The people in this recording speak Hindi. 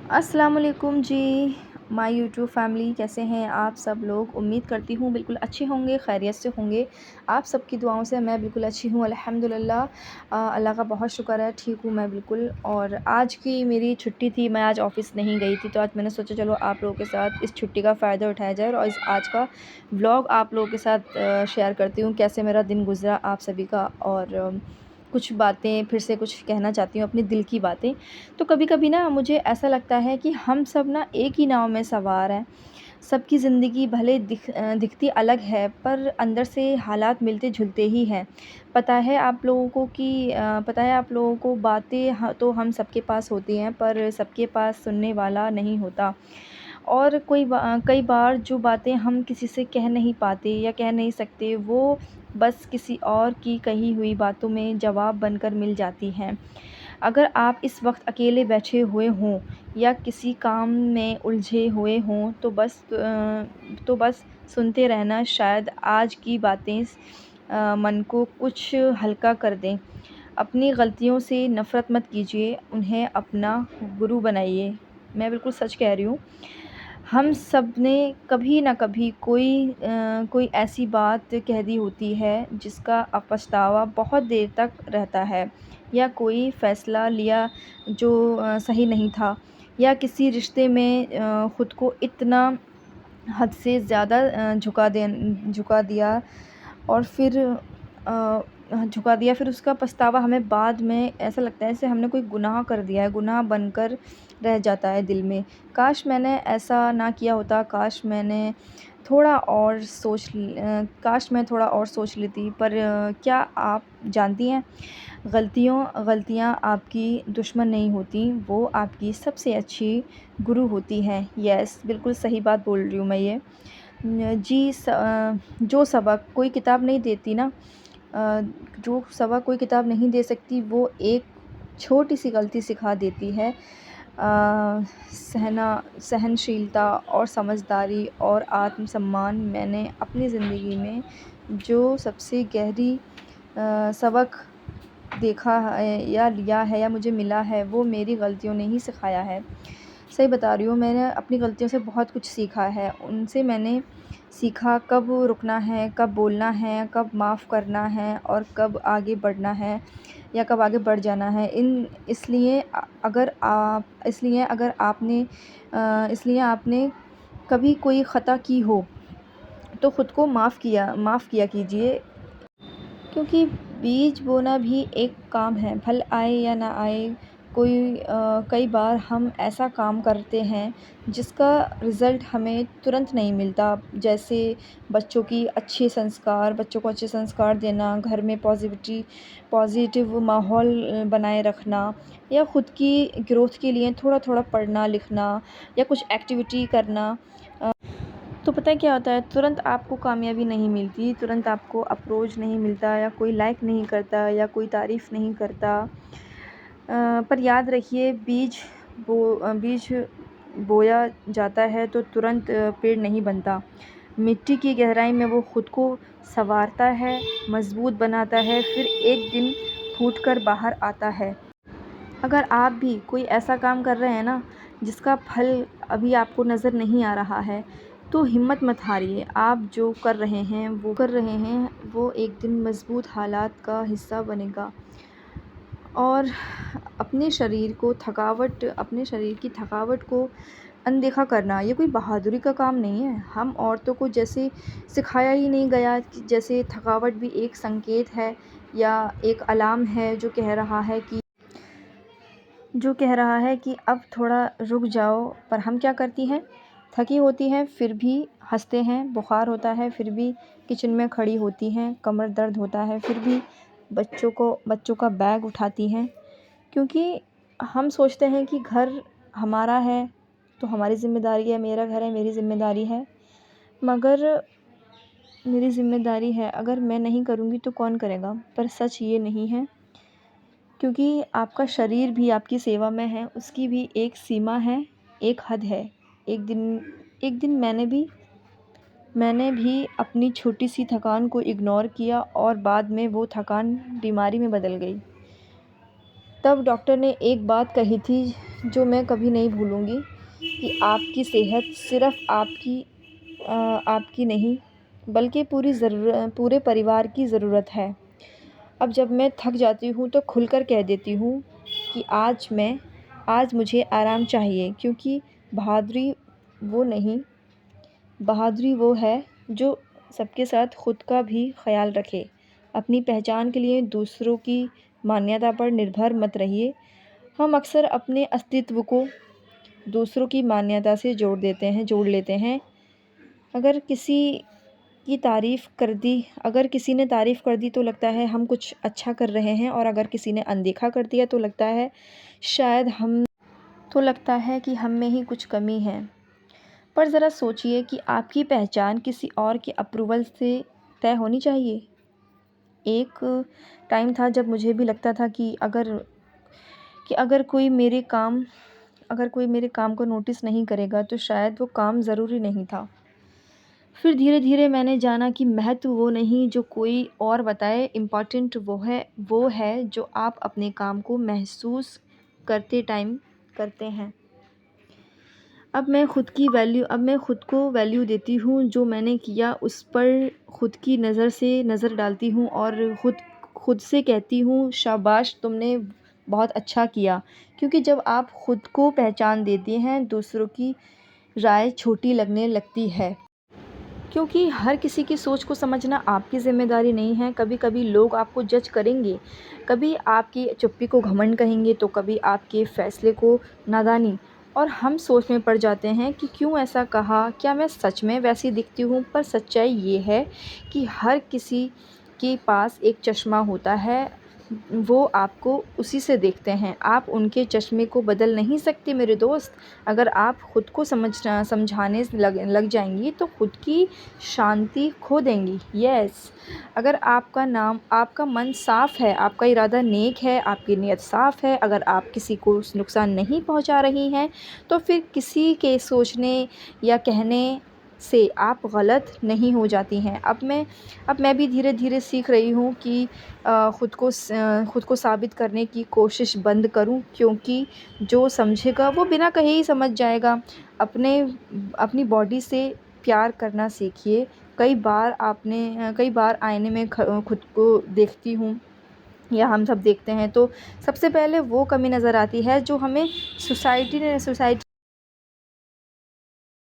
अस्सलाम वालेकुम जी। माय यूट्यूब फैमिली, कैसे हैं आप सब लोग? उम्मीद करती हूँ बिल्कुल अच्छे होंगे, खैरियत से होंगे। आप सबकी दुआओं से मैं बिल्कुल अच्छी हूँ, अल्हम्दुलिल्लाह। अल्लाह का बहुत शुक्र है, ठीक हूँ मैं बिल्कुल। और आज की मेरी छुट्टी थी, मैं आज ऑफ़िस नहीं गई थी, तो आज मैंने सोचा चलो आप लोगों के साथ इस छुट्टी का फ़ायदा उठाया जाए और इस आज का व्लॉग आप लोगों के साथ शेयर करती हूँ, कैसे मेरा दिन गुज़रा आप सभी का। और कुछ बातें फिर से कुछ कहना चाहती हूँ, अपने दिल की बातें। तो कभी-कभी ना मुझे ऐसा लगता है कि हम सब ना एक ही नाव में सवार हैं। सबकी ज़िंदगी भले दिखती अलग है, पर अंदर से हालात मिलते-जुलते ही हैं। पता है आप लोगों को बातें तो हम सबके पास होती हैं, पर सबके पास सुनने वाला नहीं होता। और कई बार जो बातें हम किसी से कह नहीं पाते या कह नहीं सकते, वो बस किसी और की कही हुई बातों में जवाब बनकर मिल जाती हैं। अगर आप इस वक्त अकेले बैठे हुए हों या किसी काम में उलझे हुए हों, तो बस सुनते रहना, शायद आज की बातें मन को कुछ हल्का कर दें। अपनी गलतियों से नफ़रत मत कीजिए, उन्हें अपना गुरु बनाइए। मैं बिल्कुल सच कह रही हूँ। हम सब ने कभी ना कभी कोई ऐसी बात कह दी होती है जिसका पछतावा बहुत देर तक रहता है, या कोई फ़ैसला लिया जो सही नहीं था, या किसी रिश्ते में ख़ुद को इतना हद से ज़्यादा झुका दिया, और झुका दिया, फिर उसका पछतावा हमें बाद में ऐसा लगता है जैसे हमने कोई गुनाह कर दिया है, गुनाह बनकर रह जाता है दिल में। काश मैंने ऐसा ना किया होता, काश मैं थोड़ा और सोच लेती। पर क्या आप जानती हैं, गलतियाँ आपकी दुश्मन नहीं होती, वो आपकी सबसे अच्छी गुरु होती हैं। यस, बिल्कुल सही बात बोल रही हूँ मैं ये। जो सबक कोई किताब नहीं देती ना, जो सबक कोई किताब नहीं दे सकती, वो एक छोटी-सी गलती सिखा देती है। सहनशीलता और समझदारी और आत्मसम्मान। मैंने अपनी ज़िंदगी में जो सबसे गहरी सबक देखा है या लिया है या मुझे मिला है, वो मेरी गलतियों ने ही सिखाया है। सही बता रही हूँ, मैंने अपनी गलतियों से बहुत कुछ सीखा है। उनसे मैंने सीखा कब रुकना है, कब बोलना है, कब माफ़ करना है और कब आगे बढ़ना है या कब आगे बढ़ जाना है। इसलिए आपने कभी कोई ख़ता की हो, तो ख़ुद को माफ़ किया कीजिए, क्योंकि बीज बोना भी एक काम है, फल आए या ना आए। कई बार हम ऐसा काम करते हैं जिसका रिज़ल्ट हमें तुरंत नहीं मिलता, जैसे बच्चों को अच्छे संस्कार देना, घर में पॉज़िटिव माहौल बनाए रखना, या ख़ुद की ग्रोथ के लिए थोड़ा-थोड़ा पढ़ना, लिखना या कुछ एक्टिविटी करना। तो पता है क्या होता है, तुरंत आपको कामयाबी नहीं मिलती, तुरंत आपको अप्रोच नहीं मिलता, या कोई लाइक नहीं करता, या कोई तारीफ़ नहीं करता। पर याद रखिए, बीज बोया जाता है तो तुरंत पेड़ नहीं बनता। मिट्टी की गहराई में वो ख़ुद को सँवारता है, मज़बूत बनाता है, फिर एक दिन फूट कर बाहर आता है। अगर आप भी कोई ऐसा काम कर रहे हैं ना, जिसका फल अभी आपको नज़र नहीं आ रहा है, तो हिम्मत मत हारिए। आप जो कर रहे हैं वो एक दिन मज़बूत हालात का हिस्सा बनेगा। और अपने शरीर की थकावट को अनदेखा करना, ये कोई बहादुरी का काम नहीं है। हम औरतों को जैसे सिखाया ही नहीं गया कि जैसे थकावट भी एक संकेत है या एक अलार्म है जो कह रहा है कि अब थोड़ा रुक जाओ। पर हम क्या करती हैं, थकी होती हैं फिर भी हँसते हैं, बुखार होता है फिर भी किचन में खड़ी होती हैं, कमर दर्द होता है फिर भी बच्चों का बैग उठाती हैं, क्योंकि हम सोचते हैं कि घर हमारा है तो हमारी ज़िम्मेदारी है, मेरा घर है मेरी ज़िम्मेदारी है। मगर मेरी ज़िम्मेदारी है, अगर मैं नहीं करूँगी तो कौन करेगा? पर सच ये नहीं है, क्योंकि आपका शरीर भी आपकी सेवा में है, उसकी भी एक सीमा है, एक हद है। एक दिन मैंने भी अपनी छोटी-सी थकान को इग्नोर किया और बाद में वो थकान बीमारी में बदल गई। तब डॉक्टर ने एक बात कही थी जो मैं कभी नहीं भूलूँगी कि आपकी सेहत सिर्फ़ आपकी नहीं बल्कि पूरे परिवार की ज़रूरत है। अब जब मैं थक जाती हूँ तो खुलकर कह देती हूँ कि आज मुझे आराम चाहिए, क्योंकि बहादुरी वो नहीं बहादुरी वो है जो सबके साथ खुद का भी ख़याल रखे। अपनी पहचान के लिए दूसरों की मान्यता पर निर्भर मत रहिए। हम अक्सर अपने अस्तित्व को दूसरों की मान्यता से जोड़ लेते हैं। अगर किसी अगर किसी ने तारीफ़ कर दी तो लगता है हम कुछ अच्छा कर रहे हैं, और अगर किसी ने अनदेखा कर दिया तो लगता है कि हम में ही कुछ कमी है। पर ज़रा सोचिए कि आपकी पहचान किसी और के अप्रूवल से तय होनी चाहिए। एक टाइम था जब मुझे भी लगता था कि अगर कोई मेरे काम को नोटिस नहीं करेगा तो शायद वो काम ज़रूरी नहीं था। फिर धीरे-धीरे मैंने जाना कि महत्व वो नहीं जो कोई और बताए, इम्पोर्टेंट वो है जो आप अपने काम को महसूस करते टाइम करते हैं। अब मैं खुद को वैल्यू देती हूँ, जो मैंने किया उस पर खुद की नज़र से नज़र डालती हूँ और खुद से कहती हूँ शाबाश तुमने बहुत अच्छा किया। क्योंकि जब आप खुद को पहचान देते हैं, दूसरों की राय छोटी लगने लगती है। क्योंकि हर किसी की सोच को समझना आपकी ज़िम्मेदारी नहीं है। कभी-कभी लोग आपको जज करेंगे, कभी आपकी चुप्पी को घमंड कहेंगे, तो कभी आपके फ़ैसले को नादानी। और हम सोच में पड़ जाते हैं कि क्यों ऐसा कहा? क्या मैं सच में वैसी दिखती हूँ? पर सच्चाई ये है कि हर किसी के पास एक चश्मा होता है, वो आपको उसी से देखते हैं। आप उनके चश्मे को बदल नहीं सकते मेरे दोस्त। अगर आप खुद को समझाने लग जाएँगी तो खुद की शांति खो देंगी। यस, अगर आपका मन साफ़ है, आपका इरादा नेक है, आपकी नीयत साफ़ है, अगर आप किसी को नुकसान नहीं पहुँचा रही हैं, तो फिर किसी के सोचने या कहने से आप गलत नहीं हो जाती हैं। अब मैं भी धीरे-धीरे सीख रही हूँ कि खुद को साबित करने की कोशिश बंद करूँ, क्योंकि जो समझेगा वो बिना कहे ही समझ जाएगा। अपनी बॉडी से प्यार करना सीखिए। कई बार आईने में खुद को देखती हूँ या हम सब देखते हैं, तो सबसे पहले वो कमी नज़र आती है जो हमें सोसाइटी